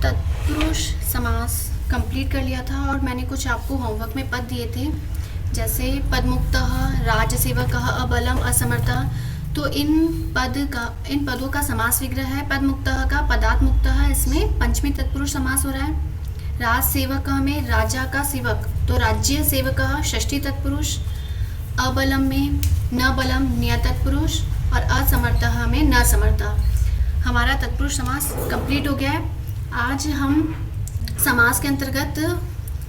तत्पुरुष समास कंप्लीट कर लिया था और मैंने कुछ आपको होमवर्क में पद दिए थे, जैसे पदमुक्तः, राजसेवकः, अबलम, असमर्थः। तो इन पदों का समास विग्रह है। पदमुक्तः का पदात्मुक्तः, इसमें पंचमी तत्पुरुष समास हो रहा है। राजसेवकः में राजा का सेवक, तो राज्य सेवकः षष्ठी तत्पुरुष। अबलम में न बलम नियत तत्पुरुष और असमर्थः में न समर्थः। हमारा तत्पुरुष समास कंप्लीट हो गया है। आज हम समास के अंतर्गत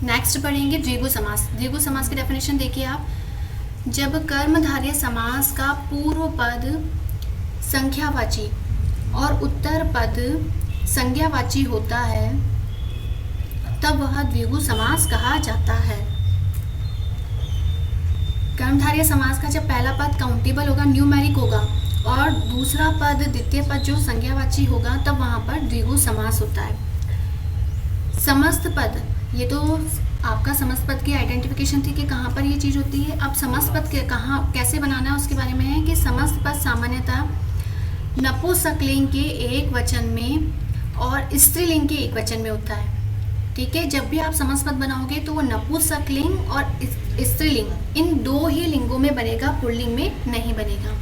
नेक्स्ट पढ़ेंगे द्विगु समास। द्विगु समास की डेफिनेशन देखिए आप। जब कर्मधारय समास का पूर्व पद संख्यावाची और उत्तर पद संज्ञावाची होता है तब वह द्विगु समास कहा जाता है। कर्मधारय समास का जब पहला पद काउंटेबल होगा, न्यूमेरिक होगा, और दूसरा पद द्वितीय पद जो संज्ञावाची होगा, तब वहाँ पर द्विगु समास होता है। समस्त पद, ये तो आपका समस्त पद की आइडेंटिफिकेशन थी कि कहाँ पर ये चीज़ होती है। अब समस्त पद के कहाँ कैसे बनाना है उसके बारे में है कि समस्त पद सामान्यतः नपुंसकलिंग के एक वचन में और स्त्रीलिंग के एक वचन में होता है। ठीक है, जब भी आप समस्त पद बनाओगे तो वो नपुंसकलिंग और स्त्रीलिंग इन दो ही लिंगों में बनेगा, पुल्लिंग में नहीं बनेगा।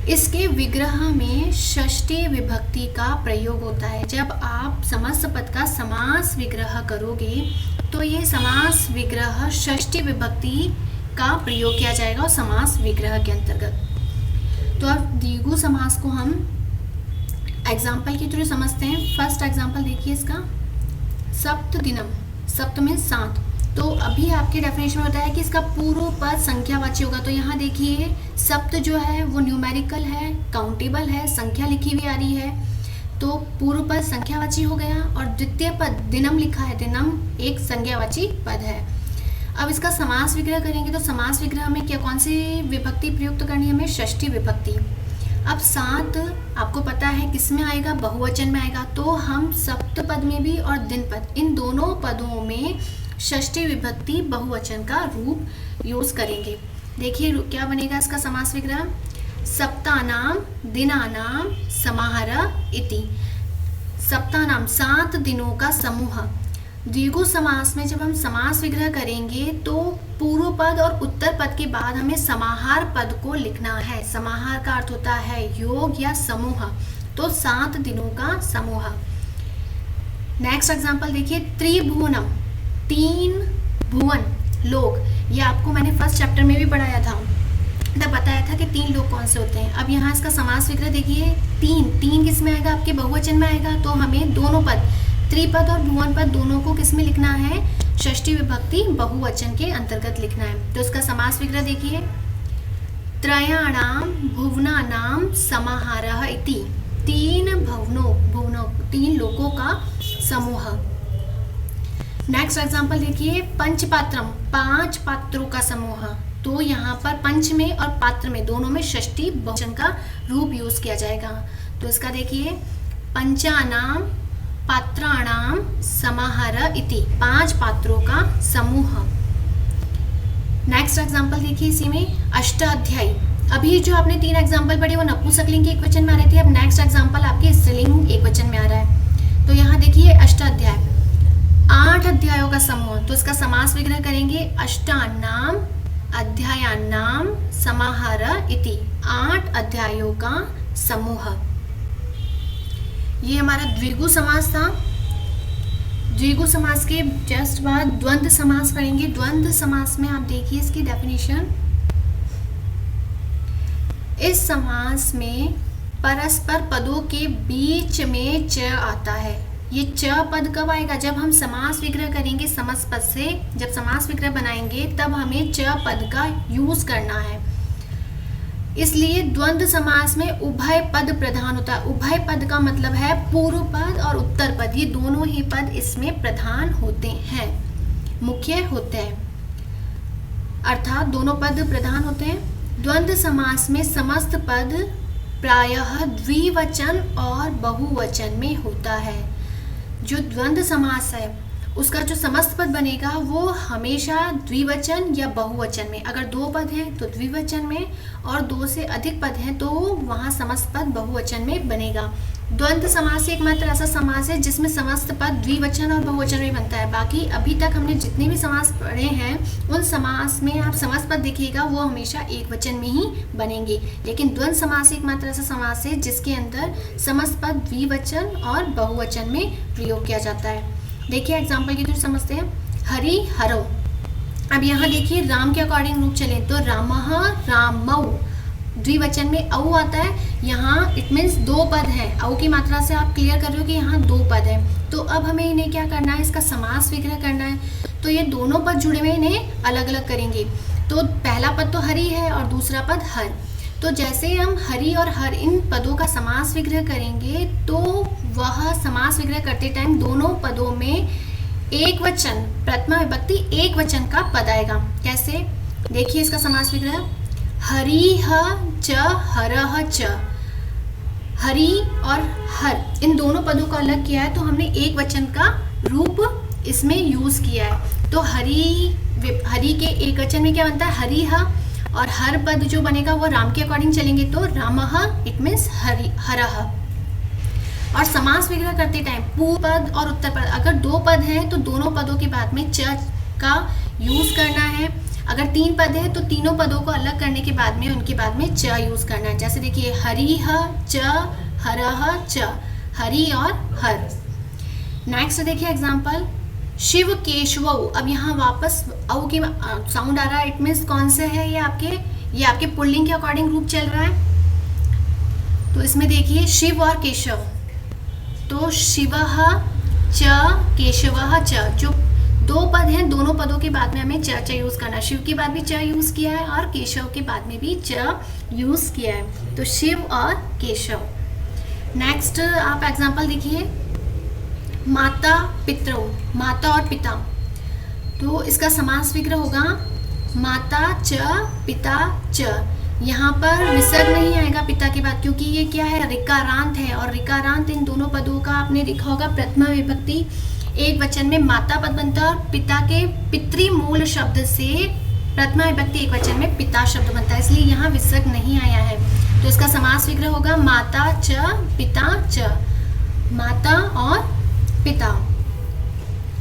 इसके विग्रह में षष्ठी विभक्ति का प्रयोग होता है। जब आप समस्त पद का समास विग्रह करोगे तो ये समास विग्रह षष्ठी विभक्ति का प्रयोग किया जाएगा और समास विग्रह के अंतर्गत। तो अब द्विगु समास को हम एग्जाम्पल के थ्रू समझते हैं। फर्स्ट एग्जाम्पल देखिए इसका, सप्त दिनम, सप्त में 7। तो अभी आपके डेफिनेशन में बताया कि इसका पूर्व पद संख्यावाची होगा। तो यहाँ देखिए सप्त जो है वो न्यूमेरिकल है, काउंटेबल है, संख्या लिखी हुई आ रही है, तो पूर्व पद संख्यावाची हो गया। और द्वितीय पद दिनम लिखा है, दिनम एक संज्ञावाची पद है। अब इसका समास विग्रह करेंगे तो समास विग्रह में क्या कौन सी विभक्ति प्रयुक्त करनी है हमें? षष्ठी विभक्ति। अब 7 आपको पता है किस में आएगा? बहुवचन में आएगा। तो हम सप्त पद में भी और दिन पद, इन दोनों पदों में षष्ठी विभक्ति बहुवचन का रूप यूज करेंगे। देखिए क्या बनेगा इसका समास विग्रह, सप्तानाम दिनानाम समाहारः इति। सप्तानाम 7 दिनों का समूह। द्विगु समास में जब हम समास विग्रह करेंगे तो पूर्व पद और उत्तर पद के बाद हमें समाहार पद को लिखना है। समाहार का अर्थ होता है योग या समूह, तो 7 दिनों का समूह। नेक्स्ट एग्जांपल देखिए, त्रिभुवनम, 3 भुवन लोक। ये आपको मैंने फर्स्ट चैप्टर में भी पढ़ाया था, तब बताया था कि 3 लोक कौन से होते हैं। अब यहाँ इसका समास विग्रह देखिए, 3 किस में आएगा? आपके बहुवचन में आएगा। तो हमें दोनों पद, त्रिपद और भुवन पद, दोनों को किस में लिखना है? षष्ठी विभक्ति बहुवचन के अंतर्गत लिखना है। तो इसका समास विग्रह देखिए, त्रयाणाम भुवनानाम समाहारः इति। 3 भुवनों 3 लोकों का समूह। नेक्स्ट एग्जांपल देखिए, पंचपात्रम, 5 पात्रों का समूह। तो यहाँ पर पंच में और पात्र में दोनों में षष्ठी बहुवचन का रूप यूज किया जाएगा। तो इसका देखिए, पंचानाम पात्राणाम समाहारः इति, 5 पात्रों का समूह। नेक्स्ट एग्जांपल देखिए इसी में, अष्टाध्यायी। अभी जो आपने 3 एग्जांपल पढ़े वो नपुंसकलिंग के एक वचन में आ रहे थे। अब नेक्स्ट एग्जांपल आपके स्त्रीलिंग एक वचन में आ रहा है। तो यहाँ देखिए अष्टाध्याय, 8 अध्यायों का समूह। तो इसका समास विग्रह करेंगे, अष्टानाम अध्यायानाम समाहारः इति, 8 अध्यायों का समूह। ये हमारा द्विगु समास था। द्विगु समास के जस्ट बाद द्वंद्व समास पढ़ेंगे। द्वंद्व समास में आप देखिए इसकी डेफिनेशन, इस समास में परस्पर पदों के बीच में च आता है। ये च पद कब आएगा? जब हम समास विग्रह करेंगे समस्त पद से, जब समास विग्रह बनाएंगे तब हमें च पद का यूज करना है। इसलिए द्वंद्व समास में उभय पद प्रधान होता है। उभय पद का मतलब है पूर्व पद और उत्तर पद, ये दोनों ही पद इसमें प्रधान होते हैं, मुख्य होते हैं, अर्थात दोनों पद प्रधान होते हैं। द्वंद्व समास में समस्त पद प्रायः द्विवचन और बहुवचन में होता है। जो द्वंद्व समास है उसका जो समस्त पद बनेगा वो हमेशा द्विवचन या बहुवचन में, अगर 2 पद हैं तो द्विवचन में और 2 से अधिक पद हैं तो वहाँ समस्त पद बहुवचन में बनेगा। द्वंद्व समास एकमात्र ऐसा समास है जिसमें समस्त पद द्विवचन और बहुवचन में बनता है। बाकी अभी तक हमने जितने भी समास पढ़े हैं उन समास में आप समस्त पद देखिएगा वो हमेशा एक वचन में ही बनेंगे, लेकिन द्वंद्व समास एकमात्र ऐसा समास है जिसके अंदर समस्त पद द्विवचन और बहुवचन में प्रयोग किया जाता है। देखिए एग्जाम्पल के थ्रू समझते हैं। हरि हरौ, अब यहाँ देखिए राम के अकॉर्डिंग रूप चले तो रामः रामौ, द्विवचन में औ आता है। यहाँ इट मीन्स दो पद हैं, औ की मात्रा से आप क्लियर कर रहे हो कि यहाँ दो पद हैं। तो अब हमें इन्हें क्या करना है, इसका समास विग्रह करना है। तो ये दोनों पद जुड़े हुए इन्हें अलग अलग करेंगे। तो पहला पद तो हरि है और दूसरा पद हर। तो जैसे हम हरि और हर इन पदों का समास विग्रह करेंगे तो वह समास विग्रह करते टाइम दोनों पदों में एक वचन, प्रथमा विभक्ति एक वचन का पद आएगा। कैसे, देखिए इसका समास विग्रह। हरिः च हरः च, हरि और हर इन दोनों पदों को अलग किया है तो हमने एक वचन का रूप इसमें यूज किया है। तो हरि के एक वचन में क्या बनता है, हरिः, और हर पद जो बनेगा वो राम के अकॉर्डिंग चलेंगे तो रामः, इट मीन्स हरः। और समास विग्रह करते टाइम पूर्व पद और उत्तर पद, अगर दो पद हैं तो दोनों पदों के बाद में च का यूज करना है। अगर तीन पद है तो तीनों पदों को अलग करने के बाद में उनके बाद में च यूज करना है। जैसे देखिए हरिः च हरः च, हरि और हर। नेक्स्ट देखिए एग्जांपल, शिव केशवौ। अब यहाँ वापस औ की साउंड आ रहा है, इट मीन्स कौन से है ये आपके पुल्लिंग के अकॉर्डिंग रूप चल रहा है। तो इसमें देखिए शिव और केशव, तो शिवः च केशवः च, जो दो पद हैं दोनों पदों के बाद में हमें च यूज करना है। शिव के बाद भी च यूज किया है और केशव के बाद में भी च यूज किया है, तो शिव और केशव। नेक्स्ट आप एग्जांपल देखिए, माता पितरौ, माता और पिता। तो इसका समास विग्रह होगा माता च पिता च। यहाँ पर विसर्ग नहीं आएगा पिता के बाद, क्योंकि ये क्या है, ऋकारांत है, और ऋकारांत इन दोनों पदों का आपने लिखा होगा प्रथमा विभक्ति एक वचन में माता पद बनता है और पिता के पितृ मूल शब्द से प्रथमा विभक्ति एक वचन में पिता शब्द बनता है, इसलिए यहाँ विसर्ग नहीं आया है। तो इसका समास विग्रह होगा माता च पिता च, माता और पिता।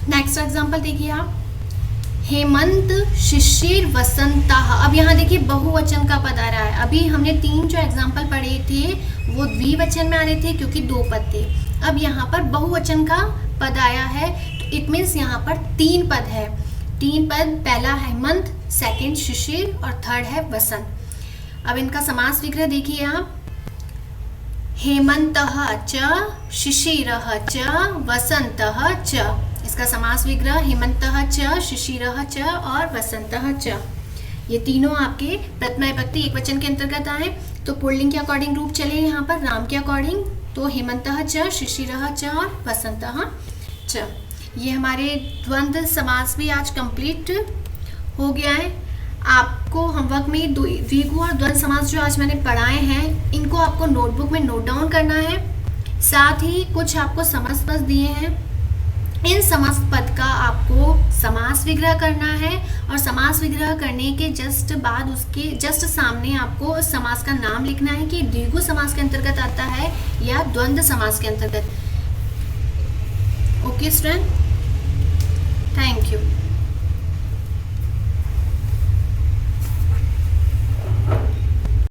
नेक्स्ट एग्जांपल देखिए आप, हेमंत शिशिर वसंतः। अब यहाँ देखिए बहुवचन का पद आ रहा है। अभी हमने तीन जो एग्जांपल पढ़े थे वो द्विवचन में आ रहे थे क्योंकि दो पद थे। अब यहाँ पर बहुवचन का पद आया है तो इट मीन्स यहाँ पर तीन पद है। तीन पद, पहला हेमंत, सेकंड शिशिर और थर्ड है वसंत। अब इनका समास विग्रह देखिए आप, हेमंतः च शिशिरः च वसंतः च। इसका समास विग्रह हेमंतः च शिशिरः च और वसंतः च। ये तीनों आपके प्रथमा विभक्ति एक वचन के अंतर्गत आए। तो पुल्लिंग के अकॉर्डिंग रूप चले यहाँ पर राम के अकॉर्डिंग, तो हेमंतः च शिशिरः च और वसंतः च। ये हमारे द्वंद्व समास भी आज कंप्लीट हो गया है। आपको होमवर्क में द्विगु और द्वंद्व समास जो आज मैंने पढ़ाए हैं इनको आपको नोटबुक में नोट डाउन करना है। साथ ही कुछ आपको समस्त पद दिए हैं, इन समस्त पद का आपको समास विग्रह करना है और समास विग्रह करने के जस्ट बाद उसके जस्ट सामने आपको समास का नाम लिखना है कि द्विगु समास के अंतर्गत आता है या द्वंद्व समास के अंतर्गत। Okay student, thank you.